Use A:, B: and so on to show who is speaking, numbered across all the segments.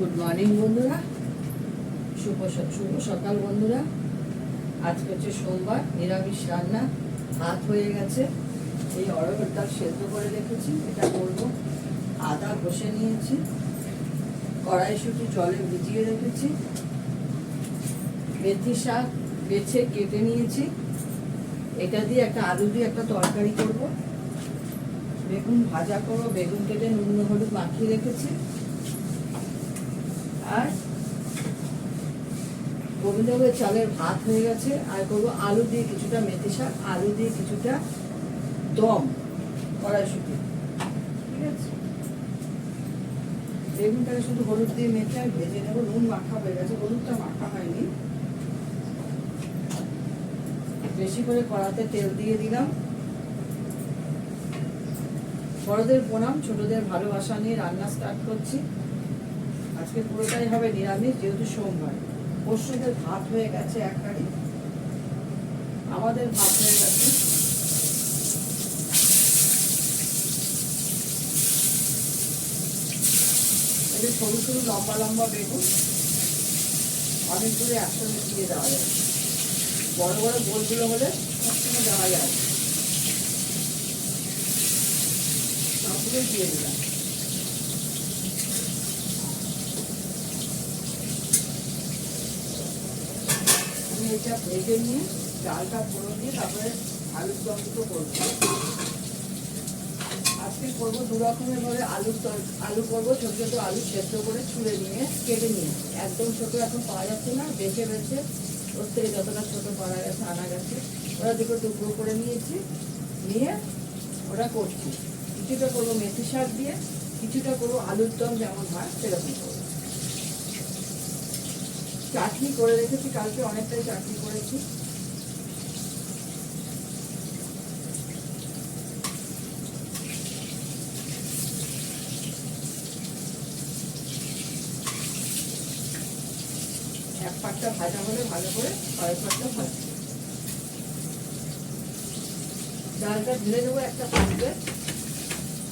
A: Good morning বন্ধুরা, শুভ সকাল বন্ধুরা। আজকে হচ্ছে সোমবার, নিরামিষ রান্না। ভাত হয়ে গেছে, এই অরহর ডাল সেদ্ধ করে রেখেছি, এটা করব। আদা ঘষে নিয়েছি, কড়াইশুঁটি জলে ভিজিয়ে রেখেছি, মেথি শাক বেছে কেটে নিয়েছি, এটা দিয়ে একটা আলু দিয়ে একটা তরকারি করব। বেগুন ভাজা করবো, বেগুন কেটে নুন হলুদ মাখিয়ে রেখেছি। আর গোবিন্দভোগের চালের ভাত হয়ে গেছে। আর করবো আলু দিয়ে কিছুটা মেথি শাক, আলু দিয়ে কিছুটা দম, কড়াইশুঁটি। ঠিক আছে, বেগুনটাকে শুধু হলুদ দিয়ে মেখে আর ভেজে নেবো। নুন মাখা হয়ে গেছে, হলুদটা মাখা হয়নি। বেশি করে কড়াতে তেল দিয়ে দিলাম। বড়দের প্রণাম, ছোটদের ভালোবাসা নিয়ে রান্না স্টার্ট করছি। আজকে পুরোটাই হবে নিরামিষ, যেহেতু সোমবার। পরশুদের ভাত হয়ে গেছে এক হাঁড়ি, আমাদের ভাত হয়ে গেছে। এদের সরু সরু লম্বা লম্বা বেগুন অনেকগুলো একসঙ্গে দিয়ে দেওয়া যায়। বড় বড় গোলগুলো হলে একসঙ্গে দেওয়া যায়, সবগুলোই দিয়ে দিলাম। এটা ভেজে নিয়ে ডালটা ফোড়ন দিয়ে তারপরে আলুর দম দুটো করবো। আজকে করবো দু রকমের ভাবে আলু করবো। ছোট ছোট আলু সেদ্ধ করে ছুঁড়ে নিয়ে কেটে নিয়ে, একদম ছোট এখন পাওয়া যাচ্ছে না, বেছে বেছে ওর থেকে যতটা ছোট পাওয়া গেছে আনা গেছে, ওরা দুটো টুকরো করে নিয়েছি, নিয়ে ওরা করছি। কিছুটা করবো মেথি শাক দিয়ে, কিছুটা করবো আলুর দম যেমন হয় সেরকম করবো। চাটনি করে রেখেছি, কালকে অনেকটাই চাটনি করেছি। এক পাটটা ভাজা হলে ভালো করে কয়েক পাটটা ভাজা। ডালটা ঢেলে দেবো একটা পাত্রে।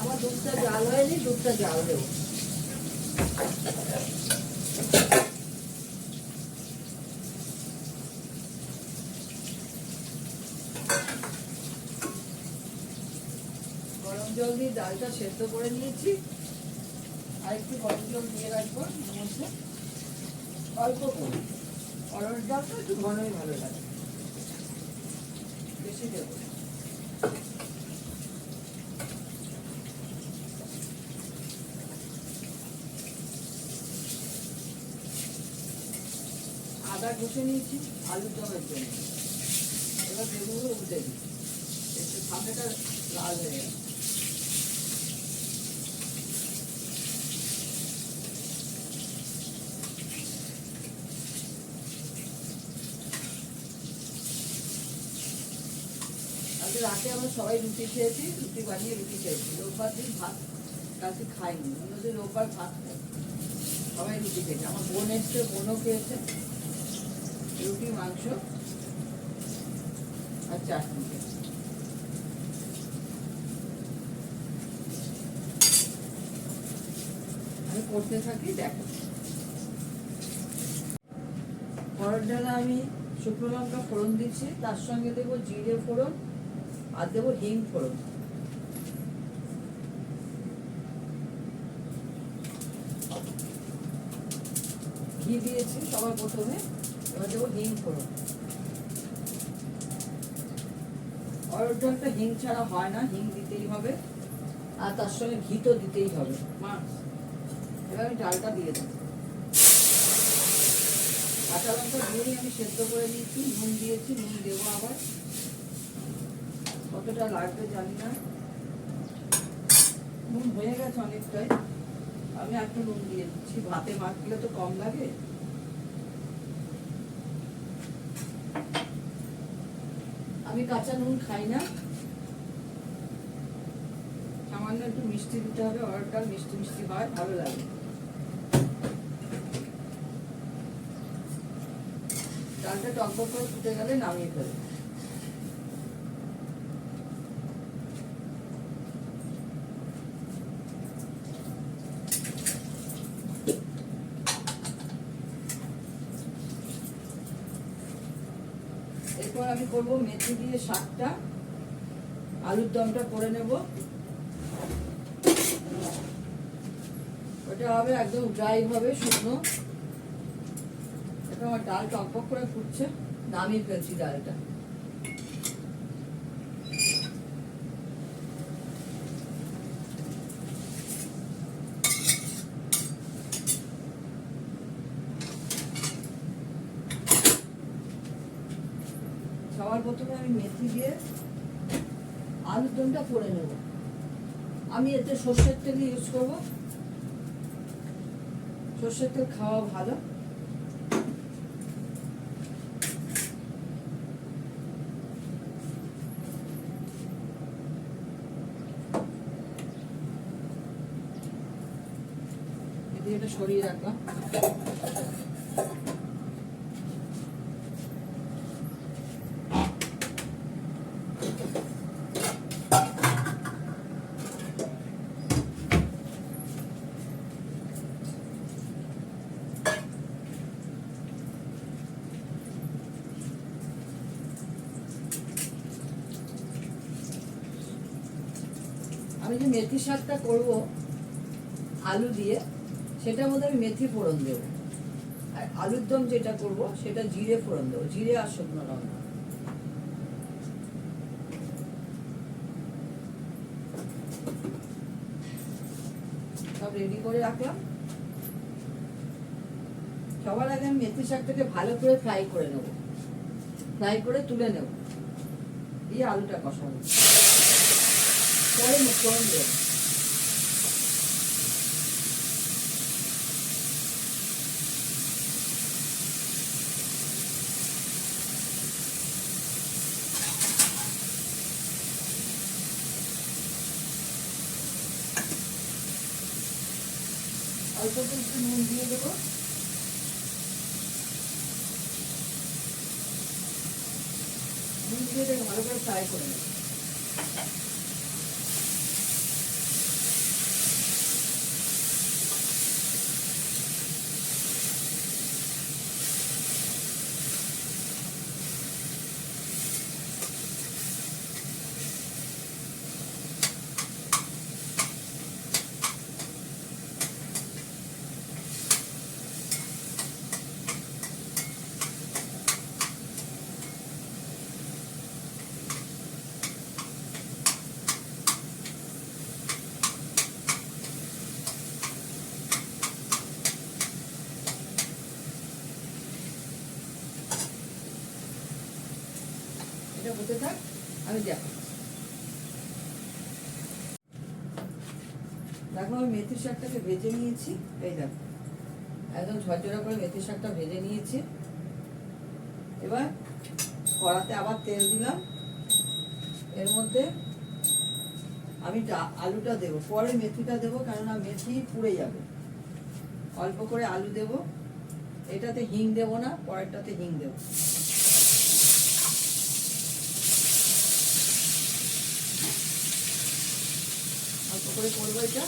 A: আমার দুধটা জাল হয়নি, দুধটা জাল দেবো। গরম জল দিয়ে ডালটা সেদ্ধ করে নিয়েছি, আর একটু গরম জল দিয়ে রাখবো মধ্যে অল্প করে। অরহর ডালটা একটু ঘনই ভালো লাগে, বেশি দেবো। আদা ঘষে নিয়েছি আলুর দমের জন্য। এবার বেগুনগুলো উঠে দিই, একটু সামনেটা লাল হয়ে গেছে। কালকে রাতে আমরা সবাই রুটি খেয়েছি, রুটি বানিয়ে রুটি খেয়েছি। রোববার দিন ভাত কালকে খাইনি, অন্যদিন রোববার ভাত খাই, সবাই রুটি খেয়েছে। আমার বোন এসছে, বোনও খেয়েছে রুটি, মাংস আর চাটনি। আমি করতে থাকি, দেখো। অরহর ডালে আমি শুকনো লঙ্কা ফোড়ন দিচ্ছি, তার সঙ্গে দেবো জিরে ফোড়ন আর দেবো হিং ফোড়ন। ঘি দিয়েছি সবার প্রথমে, এবার দেবো হিং ফোড়ন। অরহর ডালটা হিং ছাড়া হয় না, হিং দিতেই হবে, আর তার সঙ্গে ঘি তো দিতেই হবে। এবার আমি ডালটা দিয়ে দেবো। কাঁচা লঙ্কা দিয়েই আমি সেদ্ধ করে নিয়েছি, নুন দিয়েছি, নুন দেবো আবার। কতটা লাগবে জানি না, নুন হয়ে গেছে অনেকটাই, আমি একটু নুন দিয়ে দিচ্ছি। ভাতে মাখলে তো কম লাগে। আমি কাঁচা নুন খাই না, সামান্য একটু মিষ্টি দিতে হবে। অরহর ডাল মিষ্টি মিষ্টি হয়, ভালো লাগে। ডালটা টকবক করে ফুটে গেলে নামিয়ে ফেলে। করব মেথি দিয়ে শাকটা, আলুর দমটা করে নেব। ওটা হবে একদম ড্রাই হবে, শুকনো। এটা আমার ডাল টকবক করে ফুটছে, নামিয়ে ফেলছি ডালটা। সবার প্রথমে আমি মেথি দিয়ে আলুর দমটা করে নেব। আমি এতে সর্ষের তেল ইউজ করব, সর্ষের তেল খাওয়া ভালো। এতে এটা সরিয়ে রাখলাম। আমি যে মেথি শাকটা করবো আলু দিয়ে, সেটার মধ্যে আমি মেথি ফোড়ন দেবো। আর আলুর দম যেটা করব সেটা জিরে ফোড়ন দেবো, জিরে আর শুকনো লঙ্কা। সব রেডি করে রাখলাম। সবার আগে আমি মেথি শাকটাকে ভালো করে ফ্রাই করে নেব, ফ্রাই করে তুলে নেব, দিয়ে আলুটা কষাবো, পরে ফোড়ন দেবো। অল্প একটু নুন দিয়ে দেবো। নুন দিয়ে এটাকে ভালো করে ফ্রাই করে নেব। এটা হতে থাক, আমি দেখো। দেখো আমি মেথির শাকটাকে ভেজে নিয়েছি, এই দেখো একদম ঝরঝরা করে মেথির শাকটা ভেজে নিয়েছি। এবার কড়াতে আবার তেল দিলাম, এর মধ্যে আমি আলুটা দেবো, পরে মেথিটা দেবো, কেননা মেথি পুড়ে যাবে। অল্প করে আলু দেবো, এটাতে হিং দেবো না, পরেরটাতে হিং দেবো। অল্প করে করবো এটা,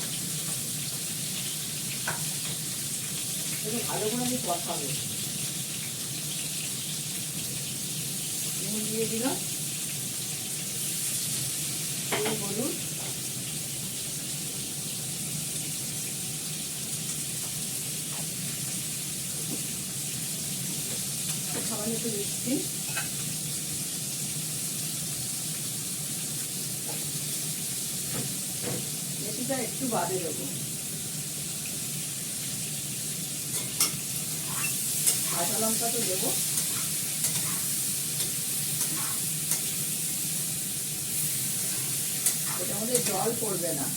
A: ভালো করে আমি কষাবো। নুন দিয়ে দিলাম, হলুদ, সামান্য একটু মিষ্টি, মেথিটা একটু বাদে দেবো। কাঁচা লঙ্কা তো দেবো। এটার মধ্যে জল পড়বে না,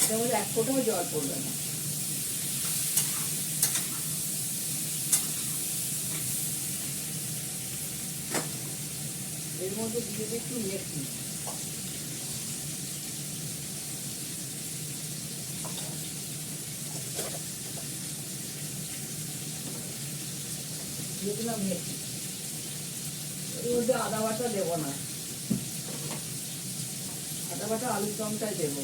A: এটার মধ্যে এক ফোঁটাও জল পড়বে না। এর মধ্যে দিয়ে দিই একটু মেথি, দিয়ে দিলাম মেথি। এর মধ্যে আদা বাটা দেবো না, আদা বাটা আলুর দমটাই দেবো,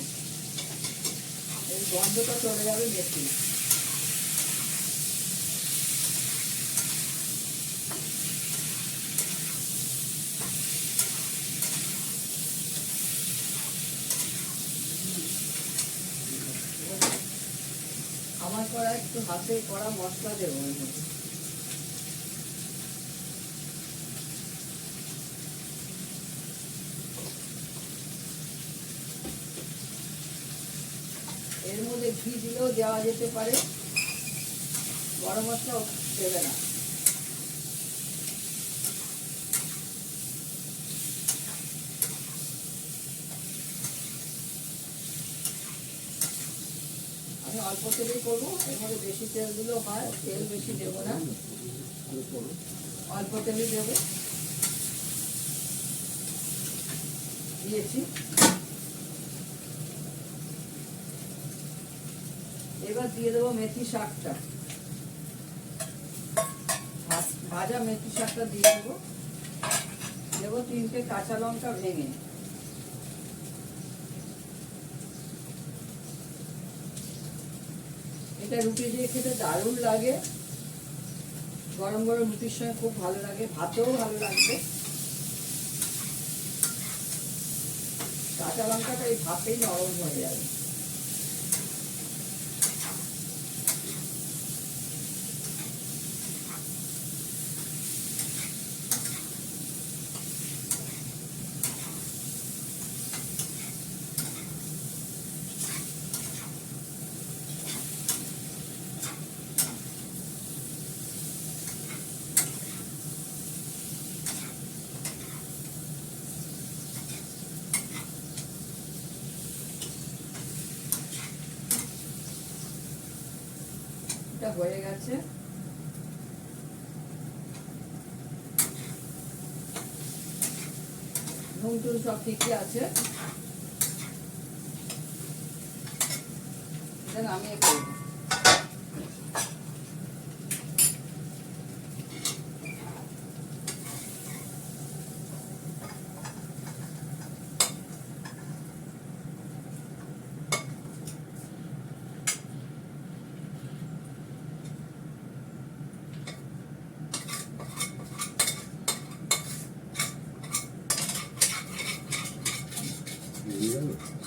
A: এই গন্ধটা চলে যাবে মেথি। করা একটু হাতে করা মশলা দেবো এর মধ্যে। এর মধ্যে ঘি দিলেও দেওয়া যেতে পারে, গরম মশলা দেবে না। আমি অল্প তেলেই করবো, এর মধ্যে বেশি তেল দিলেও হয়, তেল বেশি দেবো না, অল্প তেলই দেবো। দিয়েছি। এবার দিয়ে দেবো মেথি শাকটা, ভাজা মেথি শাকটা দিয়ে দেবো। দেবো 3টে কাঁচা লঙ্কা ভেঙে। এটা রুটি দিয়ে খেতে দারুণ লাগে, গরম গরম রুটির সঙ্গে খুব ভালো লাগে, ভাতেও ভালো লাগবে। কাঁচা লঙ্কাটা এই ভাতেই নরম হয়ে যাবে। হয়ে গেছে। নুন টুন সব ঠিকই আছে, নামিয়ে করবো।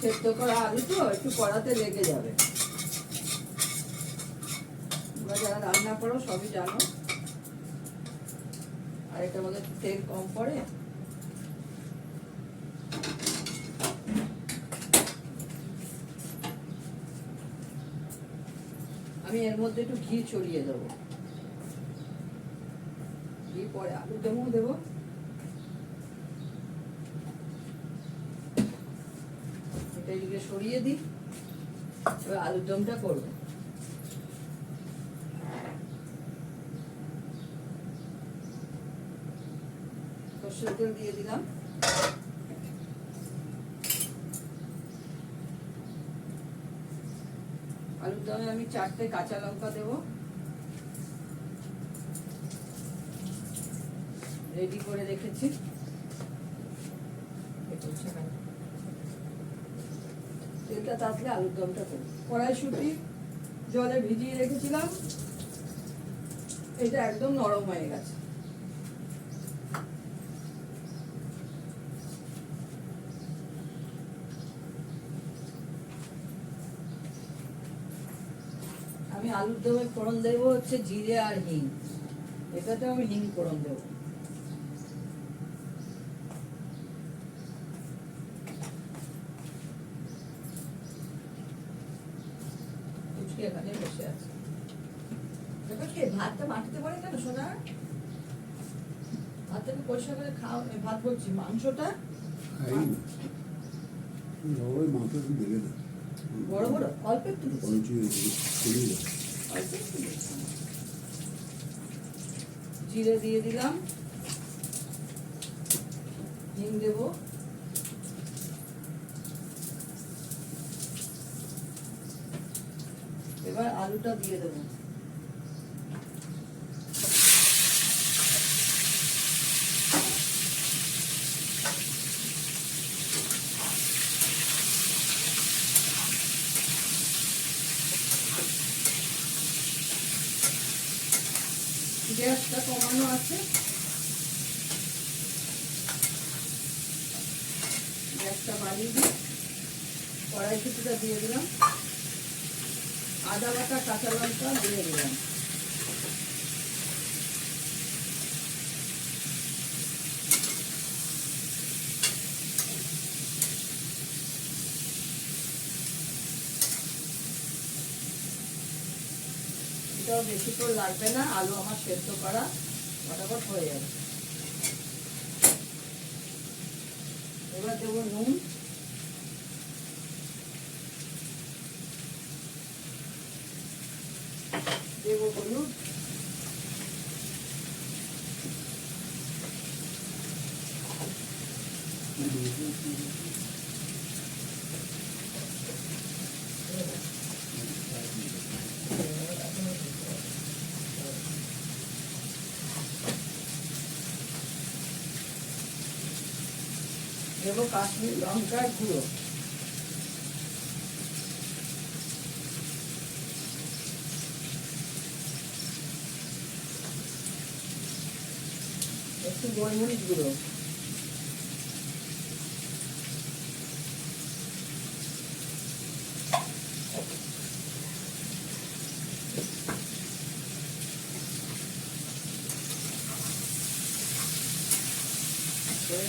A: সেদ্ধ করা আলু তো একটু কড়াতে লেগে যাবে। তোমরা যারা রান্না করো সবই জানো। আর এটার মধ্যে তেল কম পড়ে। আমি এর মধ্যে একটু ঘি ছড়িয়ে দেবো, ঘি পরে আলুর মধ্যে দেবো। এদিকে সরিয়ে দিই, এবার আলুর দমটা করবো। সরষের তেল দিয়ে দিলাম। আলুর দমে আমি 4টে কাঁচা লঙ্কা দেবো, রেডি করে রেখেছি। তেলটা তাতলে আলুর দমটা করবো। কড়াইশুঁটি জলে ভিজিয়ে রেখেছিলাম, এটা একদম নরম হয়ে গেছে। আমি আলুর দমে ফোড়ন দেবো হচ্ছে জিরে আর হিং, এটাতেও আমি হিং ফোড়ন দেবো। এখানে বসে আছে, ভাতটা মাটিতে পড়ে কেন সোনা? ভাতটাকে পরিষ্কার করে খাও। ভাত বলছি, মাংসটা বড় বড় অল্প একটু জিরে দিয়ে দিলাম, হিং দেবো, এবার আলুটা দিয়ে দেবো। গ্যাসটা কমানো আছে, গ্যাসটা বাড়িয়ে দিই। কড়াইশুঁটিটা দিয়ে দিলাম, আদা বাটা কাঁচা লঙ্কা দিয়ে দিলাম। এটাও বেশিক্ষণ লাগবে না, আলু আমার সেদ্ধ করা ফটাফট হয়ে যাবে। এবার দেবো নুন, দেবো হলুদ, দেবো কাশ্মীর লঙ্কার গুঁড়ো, একটু গোলমরিচ গুঁড়ো,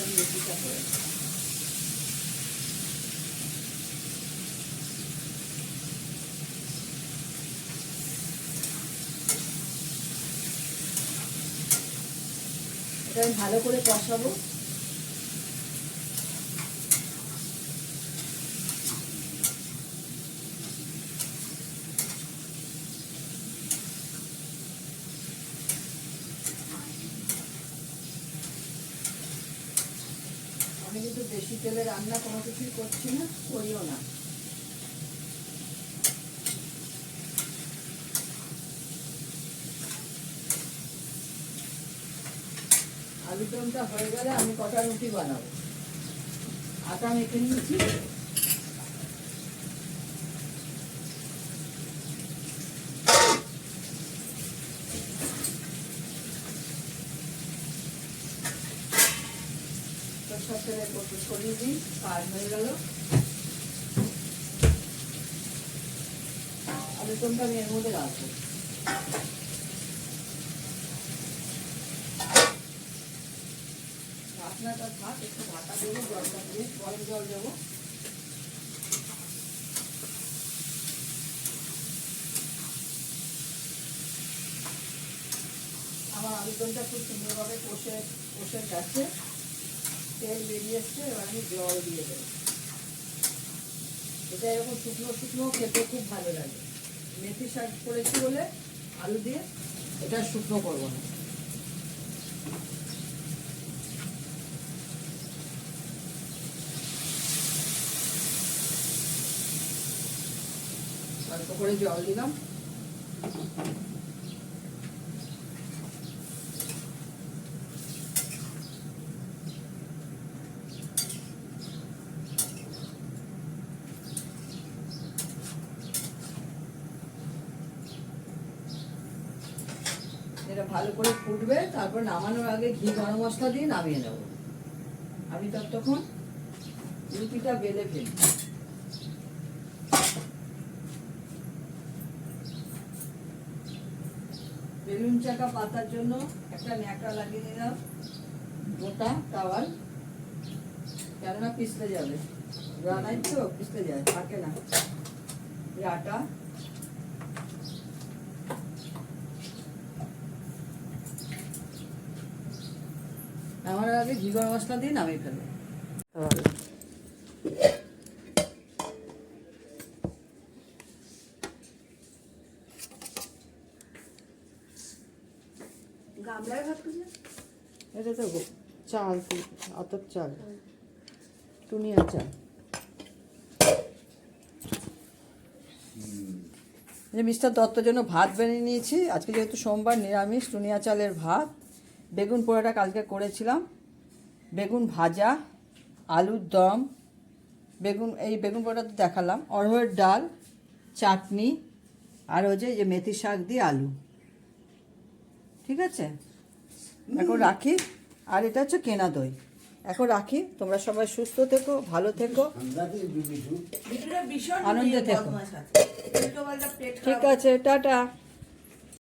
A: আমি রুটিটা করে এটা আমি ভালো করে কষাবো। আমি কিন্তু বেশি তেলে রান্না কোনো কিছুই করছি না, করিও না। আলুর দমটা হয়ে গেলে আমি কটা রুটি বানাবো। আটা মেখে নিয়েছি, সব তেলে সরিয়ে দিই, কাজ হয়ে গেল। আলুর দমটা আমি এর মধ্যে রাখবো। ঢাকনাটা থাক, একটু ঢাকা দেবো, জলটা দিয়ে গরম জল দেবো। আমার আলুর দমটা খুব সুন্দরভাবে কষে গেছে, তেল বেরিয়ে এসছে। এবার আমি জল দিয়ে দেবো। এটা এরকম শুকনো শুকনো খেতে খুব ভালো লাগে। মেথি শাক করেছি বলে আলু দিয়ে এটা শুকনো করবো না। অল্প করে জল দিলাম। এটা ভালো করে ফুটবে, তারপর নামানোর আগে ঘি গরম মশলা দিয়ে নামিয়ে নেব। আমি ততক্ষণ রুটিটা বেলে ফেলি। বেলুন চাকা পাতার জন্য একটা ন্যাকড়া লাগিয়ে নিলাম, মোটা টাওয়াল, কেননা পিছলে যাবে। রান্নাই তো পিছলে যায়, থাকে না। আটা আমার আগে ঘি গরম মশলা দিয়ে নামিয়ে ফেলবো। গামলায় ভাত করছে, এটা তো চাল, অতপ চাল, টুনিয়া চাল। যে মিস্টার দত্তর জন্য ভাত বানিয়ে নিয়েছি। আজকে যেহেতু সোমবার, নিরামিষ, টুনিয়া চালের ভাত। বেগুন পোড়াটা কালকে করেছিলাম, বেগুন ভাজা, আলুর দম, বেগুন পোড়াটা তো দেখালাম, অরহরের ডাল, চাটনি, আর হচ্ছে যে মেথি শাক দিয়ে আলু। ঠিক আছে, এখন রাখি। আর এটা হচ্ছে কেনা দই। এখন রাখি, তোমরা সবাই সুস্থ থেকো, ভালো থেকো,
B: বিটুরা ভীষণ
A: আনন্দে থেকো।
B: বদমাশ আছে। উল্টোপাল্টা পেট
A: ঠিক
B: খারাপ
A: আছে, টাটা।